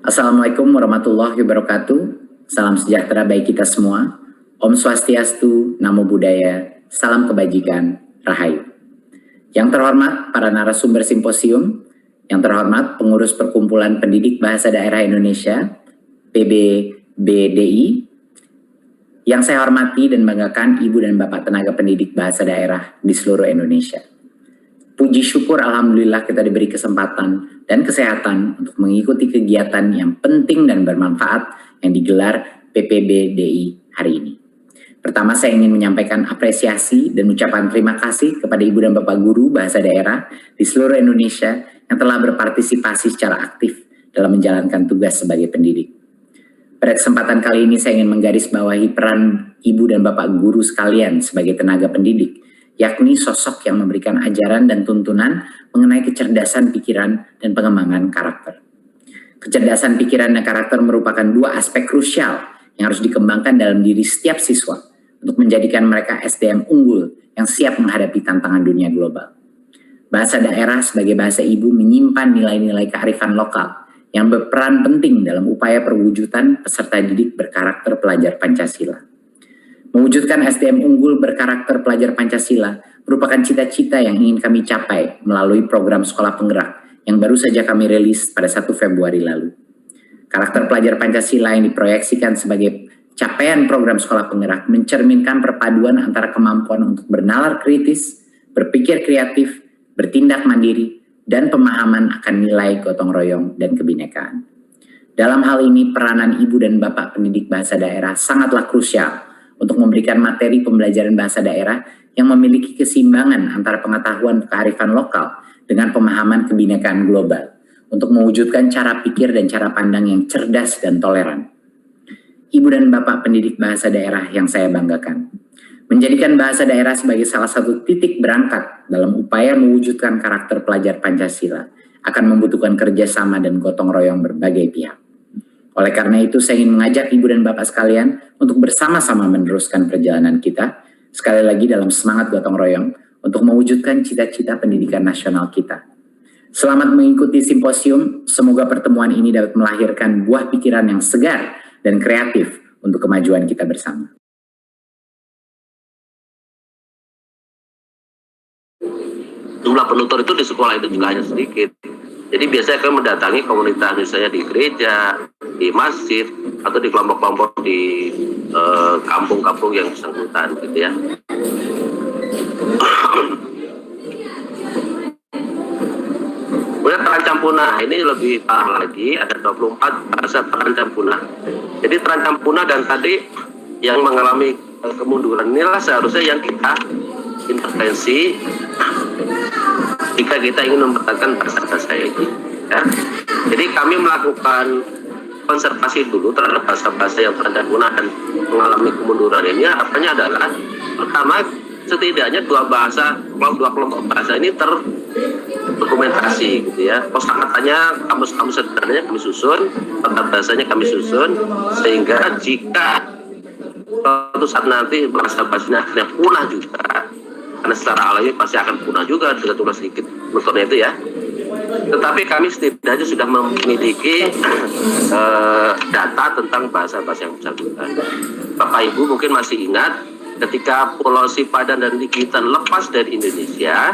Assalamualaikum warahmatullahi wabarakatuh. Salam sejahtera bagi kita semua. Om Swastiastu, Namo Buddhaya, salam kebajikan, Rahayu. Yang terhormat para narasumber simposium, yang terhormat pengurus Perkumpulan Pendidik Bahasa Daerah Indonesia, PBBDI, yang saya hormati dan banggakan Ibu dan Bapak tenaga pendidik bahasa daerah di seluruh Indonesia. Puji syukur Alhamdulillah kita diberi kesempatan dan kesehatan untuk mengikuti kegiatan yang penting dan bermanfaat yang digelar PPBDI hari ini. Pertama, saya ingin menyampaikan apresiasi dan ucapan terima kasih kepada Ibu dan Bapak Guru Bahasa Daerah di seluruh Indonesia yang telah berpartisipasi secara aktif dalam menjalankan tugas sebagai pendidik. Pada kesempatan kali ini saya ingin menggarisbawahi peran Ibu dan Bapak Guru sekalian sebagai tenaga pendidik, yakni sosok yang memberikan ajaran dan tuntunan mengenai kecerdasan pikiran dan pengembangan karakter. Kecerdasan pikiran dan karakter merupakan dua aspek krusial yang harus dikembangkan dalam diri setiap siswa untuk menjadikan mereka SDM unggul yang siap menghadapi tantangan dunia global. Bahasa daerah sebagai bahasa ibu menyimpan nilai-nilai kearifan lokal yang berperan penting dalam upaya perwujudan peserta didik berkarakter pelajar Pancasila. Mewujudkan SDM unggul berkarakter pelajar Pancasila merupakan cita-cita yang ingin kami capai melalui program Sekolah Penggerak yang baru saja kami rilis pada 1 Februari lalu. Karakter pelajar Pancasila yang diproyeksikan sebagai capaian program Sekolah Penggerak mencerminkan perpaduan antara kemampuan untuk bernalar kritis, berpikir kreatif, bertindak mandiri, dan pemahaman akan nilai gotong royong dan kebinekaan. Dalam hal ini, peranan Ibu dan Bapak pendidik bahasa daerah sangatlah krusial untuk memberikan materi pembelajaran bahasa daerah yang memiliki keseimbangan antara pengetahuan kearifan lokal dengan pemahaman kebinekaan global untuk mewujudkan cara pikir dan cara pandang yang cerdas dan toleran. Ibu dan Bapak pendidik bahasa daerah yang saya banggakan, menjadikan bahasa daerah sebagai salah satu titik berangkat dalam upaya mewujudkan karakter pelajar Pancasila akan membutuhkan kerjasama dan gotong royong berbagai pihak. Oleh karena itu, saya ingin mengajak Ibu dan Bapak sekalian untuk bersama-sama meneruskan perjalanan kita, sekali lagi dalam semangat gotong royong, untuk mewujudkan cita-cita pendidikan nasional kita. Selamat mengikuti simposium, semoga pertemuan ini dapat melahirkan buah pikiran yang segar dan kreatif untuk kemajuan kita bersama. Jumlah penutur itu di sekolah itu juga hanya sedikit. Jadi biasanya kami mendatangi komunitas misalnya di gereja, di masjid, atau di kelompok-kelompok di kampung-kampung yang bersangkutan gitu ya. Kemudian terancam punah, ini lebih parah lagi, ada 24 bahasa terancam punah. Jadi terancam punah dan tadi yang mengalami kemunduran inilah seharusnya yang kita intervensi jika kita ingin mempertahankan bahasa-bahasa ini. Ya. Jadi kami melakukan konservasi dulu terhadap bahasa-bahasa yang terancam punah dan mengalami kemunduran ini. Harapannya adalah pertama setidaknya dua kelompok bahasa ini terdokumentasi gitu ya. Kosakatanya, kamus-kamus sederhananya kami susun, tata bahasanya kami susun, sehingga jika suatu saat nanti bahasa-bahasanya akhirnya punah juga, karena secara alami pasti akan punah juga dengan jumlah sedikit nuturnya itu ya. Tetapi kami setidaknya sudah memiliki data tentang bahasa-bahasa yang bersangkutan. Bapak Ibu mungkin masih ingat ketika Pulau Sipadan dan Likitan lepas dari Indonesia,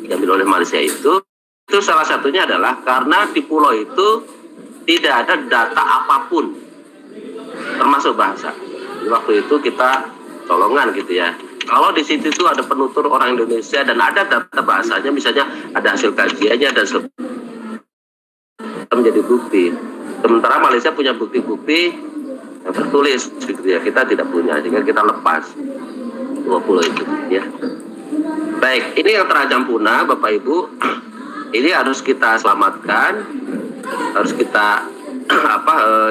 diambil oleh Malaysia itu salah satunya adalah karena di pulau itu tidak ada data apapun, termasuk bahasa. Jadi waktu itu kita colongan gitu ya. Kalau di situ itu ada penutur orang Indonesia dan ada data bahasanya, misalnya ada hasil kajiannya dan menjadi bukti. Sementara Malaysia punya bukti-bukti yang tertulis, gitu ya. Kita tidak punya, sehingga kita lepas 20 itu, ya. Baik, ini yang terancam punah, Bapak Ibu. Ini harus kita selamatkan, harus kita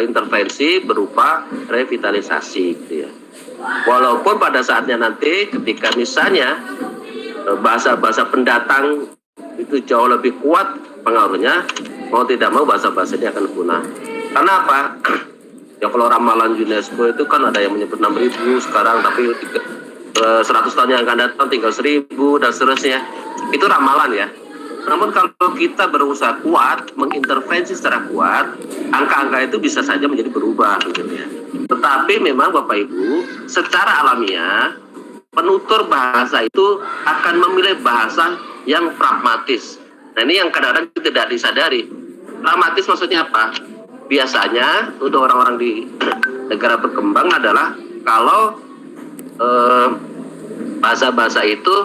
intervensi berupa revitalisasi, gitu ya. Walaupun pada saatnya nanti ketika misalnya bahasa-bahasa pendatang itu jauh lebih kuat pengaruhnya, mau tidak mau bahasa-bahasa ini akan punah. Karena apa? Ya kalau ramalan UNESCO itu kan ada yang menyebut 6.000 sekarang, tapi 100 tahun yang akan datang tinggal 1.000 dan seterusnya. Itu ramalan ya. Namun kalau kita berusaha kuat, mengintervensi secara kuat, angka-angka itu bisa saja menjadi berubah gitu ya. Tetapi memang Bapak Ibu, secara alamiah, penutur bahasa itu akan memilih bahasa yang pragmatis. Nah ini yang kadang-kadang tidak disadari. Pragmatis maksudnya apa? Biasanya untuk orang-orang di negara berkembang adalah kalau bahasa-bahasa itu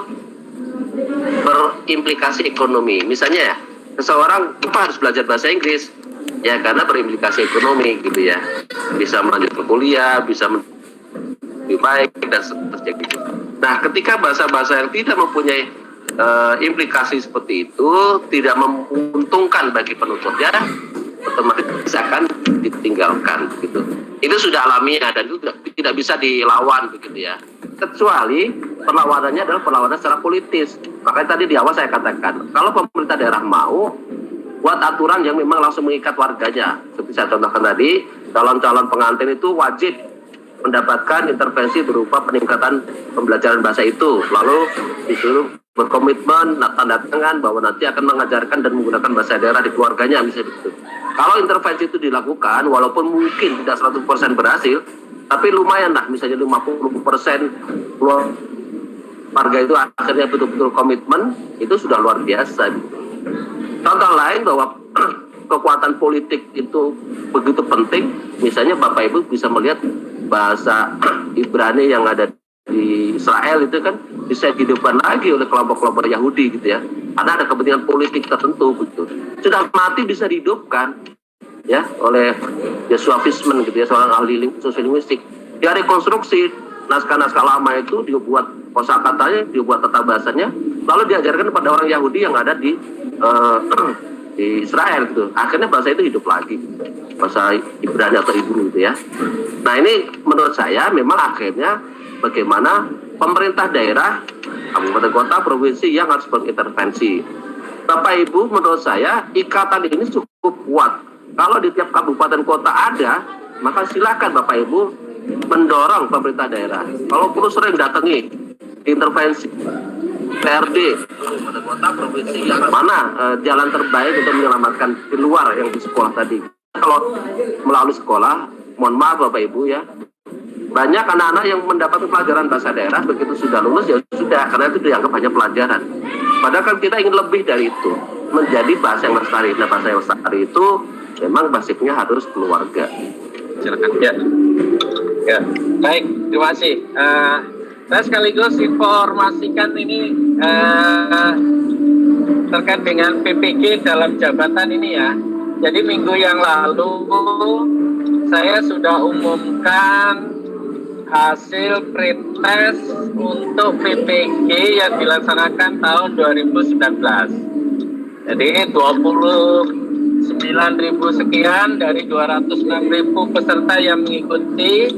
berimplikasi ekonomi. Misalnya ya, seseorang harus belajar bahasa Inggris? Ya karena berimplikasi ekonomi gitu ya. Bisa melanjutkan kuliah, bisa lebih baik dan seterusnya gitu. Nah, ketika bahasa-bahasa yang tidak mempunyai implikasi seperti itu, tidak menguntungkan bagi penuturnya, otomatis akan ditinggalkan gitu. Itu sudah alamiah dan itu tidak bisa dilawan begitu ya. Kecuali perlawanannya adalah perlawanan secara politis. Makanya tadi di awal saya katakan, kalau pemerintah daerah mau buat aturan yang memang langsung mengikat warganya, seperti saya contohkan tadi, calon-calon pengantin itu wajib mendapatkan intervensi berupa peningkatan pembelajaran bahasa itu, lalu disuruh berkomitmen tanda tangan bahwa nanti akan mengajarkan dan menggunakan bahasa daerah di keluarganya, misalnya begitu. Kalau intervensi itu dilakukan, walaupun mungkin tidak 100% berhasil, tapi lumayan lah, misalnya 50% keluarga itu akhirnya betul-betul komitmen, itu sudah luar biasa gitu. Contoh lain bahwa kekuatan politik itu begitu penting, misalnya Bapak Ibu bisa melihat bahasa Ibrani yang ada di Israel itu kan bisa dihidupkan lagi oleh kelompok-kelompok Yahudi gitu ya. Karena ada kepentingan politik tertentu gitu. Sudah mati bisa dihidupkan ya oleh Joshua Fishman gitu ya, seorang ahli sosiolinguistik. Dia rekonstruksi naskah-naskah lama itu, dia buat kosakatanya, dia buat tata bahasanya, lalu diajarkan kepada orang Yahudi yang ada di Israel gitu. Akhirnya bahasa itu hidup lagi, bahasa Ibrani atau Hebrew gitu ya. Nah ini menurut saya memang akhirnya bagaimana pemerintah daerah, kabupaten kota, provinsi yang harus berintervensi. Bapak Ibu, menurut saya ikatan ini cukup kuat. Kalau di tiap kabupaten kota ada, maka silakan Bapak Ibu mendorong pemerintah daerah. Kalau perlu sering datangi intervensi PRD, kabupaten kota, provinsi yang mana jalan terbaik untuk menyelamatkan di luar yang di sekolah tadi. Kalau melalui sekolah, mohon maaf Bapak Ibu ya, banyak anak-anak yang mendapatkan pelajaran bahasa daerah begitu sudah lulus ya sudah, karena itu dianggap hanya pelajaran. Padahal kan kita ingin lebih dari itu, menjadi bahasa yang lestari. Nah, bahasa yang lestari itu memang basicnya harus keluarga. Silakan. Ya, baik, terima kasih. Saya sekaligus informasikan ini terkait dengan PPG dalam jabatan ini ya. Jadi minggu yang lalu saya sudah umumkan hasil pretest untuk PPG yang dilaksanakan tahun 2019. Jadi 29.000 sekian dari 206.000 peserta yang mengikuti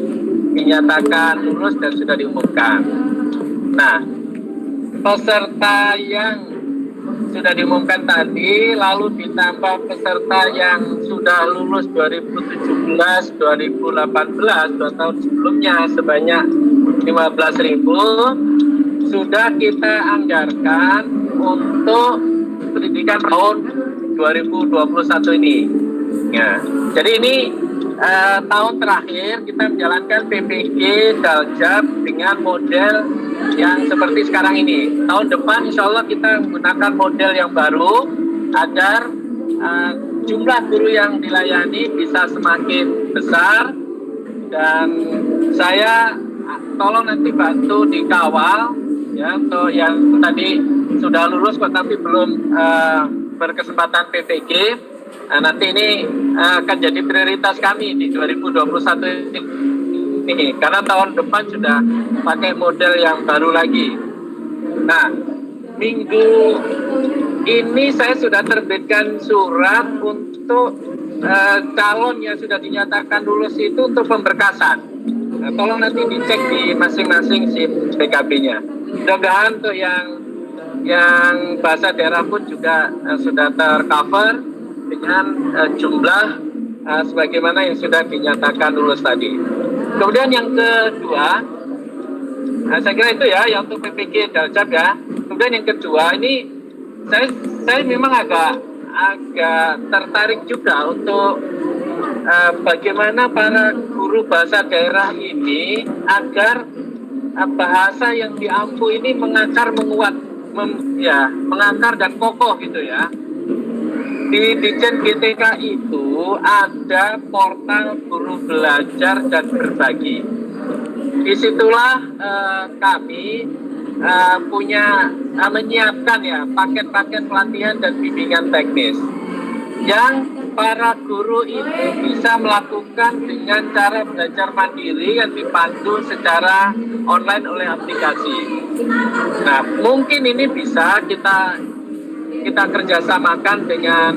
dinyatakan lulus dan sudah diumumkan. Nah, peserta yang sudah diumumkan tadi, lalu ditambah peserta yang sudah lulus 2017, 2018, 2 tahun sebelumnya sebanyak 15.000, sudah kita anggarkan untuk pendidikan tahun 2021 ini. Ya, jadi ini tahun terakhir kita menjalankan PPG Daljab dengan model yang seperti sekarang ini. Tahun depan insya Allah kita menggunakan model yang baru agar jumlah guru yang dilayani bisa semakin besar, dan saya tolong nanti bantu dikawal ya untuk yang tadi sudah lulus tetapi belum berkesempatan PPG. Nanti ini akan jadi prioritas kami di 2021 ini, karena tahun depan sudah pakai model yang baru lagi. Nah, minggu ini saya sudah terbitkan surat untuk calon yang sudah dinyatakan lulus itu untuk pemberkasan. Nah, tolong nanti dicek di masing-masing SIM PKB-nya. Mudah-mudahan untuk yang bahasa daerah pun juga sudah tercover dengan jumlah sebagaimana yang sudah dinyatakan lulus tadi. Kemudian yang kedua, saya kira itu ya yang untuk PPG Daljab ya. Kemudian yang kedua ini saya memang agak tertarik juga untuk bagaimana para guru bahasa daerah ini agar bahasa yang diampu ini mengakar, menguat, mengakar dan kokoh gitu ya. Di Ditjen GTK itu ada portal guru belajar dan berbagi. Disitulah kami menyiapkan ya paket-paket pelatihan dan bimbingan teknis yang para guru itu bisa melakukan dengan cara belajar mandiri yang dipandu secara online oleh aplikasi. Nah, mungkin ini bisa kita kerjasamakan dengan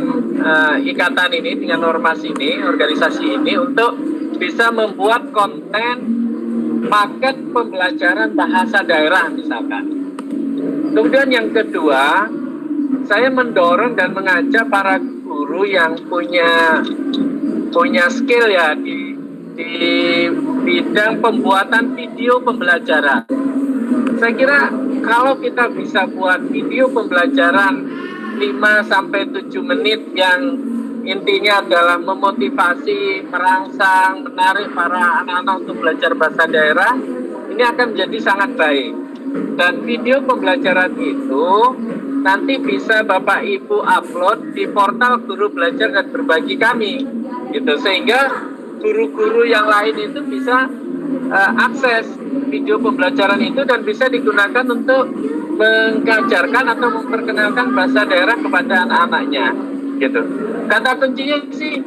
ikatan ini, dengan ormas ini, organisasi ini untuk bisa membuat konten paket pembelajaran bahasa daerah misalkan. Kemudian yang kedua, saya mendorong dan mengajak para guru yang punya skill ya di bidang pembuatan video pembelajaran. Saya kira kalau kita bisa buat video pembelajaran 5-7 menit yang intinya adalah memotivasi, merangsang, menarik para anak-anak untuk belajar bahasa daerah, ini akan menjadi sangat baik. Dan video pembelajaran itu nanti bisa Bapak Ibu upload di portal guru belajar dan berbagi kami, gitu, sehingga guru-guru yang lain itu bisa akses video pembelajaran itu dan bisa digunakan untuk mengajarkan atau memperkenalkan bahasa daerah kepada anak-anaknya, gitu. Kata kuncinya sih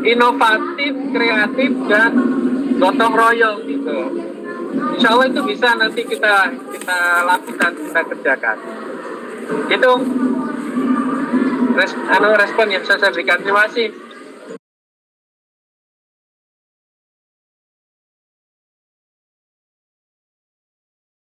inovatif, kreatif, dan gotong royong gitu. Insya Allah itu bisa nanti kita lakukan, kita kerjakan. Itu respon yang saya berikan. Terima kasih.